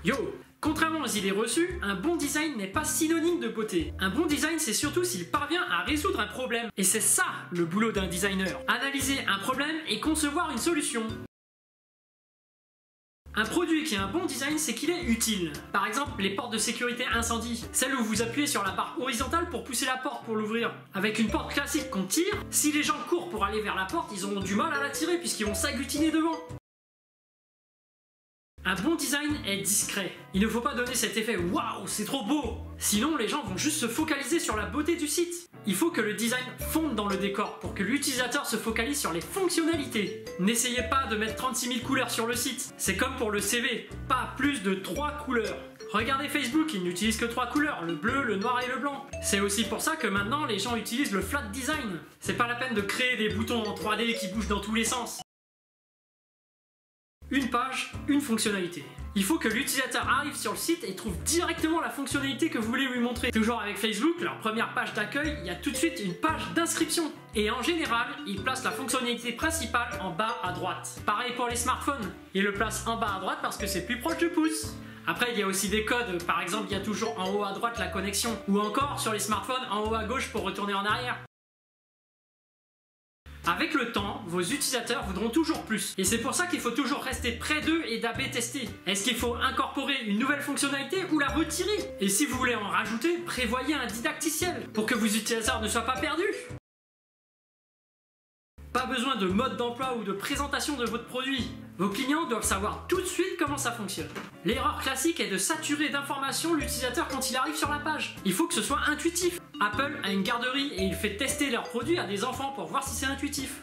Yo! Contrairement aux idées reçues, un bon design n'est pas synonyme de beauté. Un bon design, c'est surtout s'il parvient à résoudre un problème. Et c'est ça le boulot d'un designer. Analyser un problème et concevoir une solution. Un produit qui a un bon design, c'est qu'il est utile. Par exemple, les portes de sécurité incendie. Celle où vous appuyez sur la barre horizontale pour pousser la porte pour l'ouvrir. Avec une porte classique qu'on tire, si les gens courent pour aller vers la porte, ils auront du mal à la tirer puisqu'ils vont s'agglutiner devant. Un bon design est discret. Il ne faut pas donner cet effet « Waouh, c'est trop beau !» Sinon, les gens vont juste se focaliser sur la beauté du site. Il faut que le design fonde dans le décor pour que l'utilisateur se focalise sur les fonctionnalités. N'essayez pas de mettre 36 000 couleurs sur le site. C'est comme pour le CV, pas plus de 3 couleurs. Regardez Facebook, ils n'utilisent que 3 couleurs, le bleu, le noir et le blanc. C'est aussi pour ça que maintenant les gens utilisent le flat design. C'est pas la peine de créer des boutons en 3D qui bougent dans tous les sens. Une page, une fonctionnalité. Il faut que l'utilisateur arrive sur le site et trouve directement la fonctionnalité que vous voulez lui montrer. Toujours avec Facebook, leur première page d'accueil, il y a tout de suite une page d'inscription. Et en général, ils placent la fonctionnalité principale en bas à droite. Pareil pour les smartphones. Ils le placent en bas à droite parce que c'est plus proche du pouce. Après, il y a aussi des codes. Par exemple, il y a toujours en haut à droite la connexion. Ou encore, sur les smartphones, en haut à gauche pour retourner en arrière. Avec le temps, vos utilisateurs voudront toujours plus. Et c'est pour ça qu'il faut toujours rester près d'eux et d'A/B tester. Est-ce qu'il faut incorporer une nouvelle fonctionnalité ou la retirer? Et si vous voulez en rajouter, prévoyez un didacticiel pour que vos utilisateurs ne soient pas perdus. Pas besoin de mode d'emploi ou de présentation de votre produit. Vos clients doivent savoir tout de suite comment ça fonctionne. L'erreur classique est de saturer d'informations l'utilisateur quand il arrive sur la page. Il faut que ce soit intuitif. Apple a une garderie et il fait tester leurs produits à des enfants pour voir si c'est intuitif.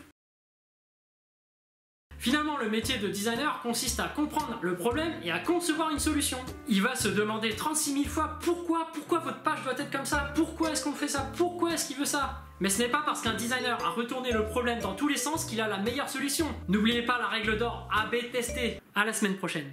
Finalement, le métier de designer consiste à comprendre le problème et à concevoir une solution. Il va se demander 36 000 fois pourquoi votre page doit être comme ça, pourquoi est-ce qu'on fait ça, pourquoi est-ce qu'il veut ça. Mais ce n'est pas parce qu'un designer a retourné le problème dans tous les sens qu'il a la meilleure solution. N'oubliez pas la règle d'or, A/B tester. À la semaine prochaine.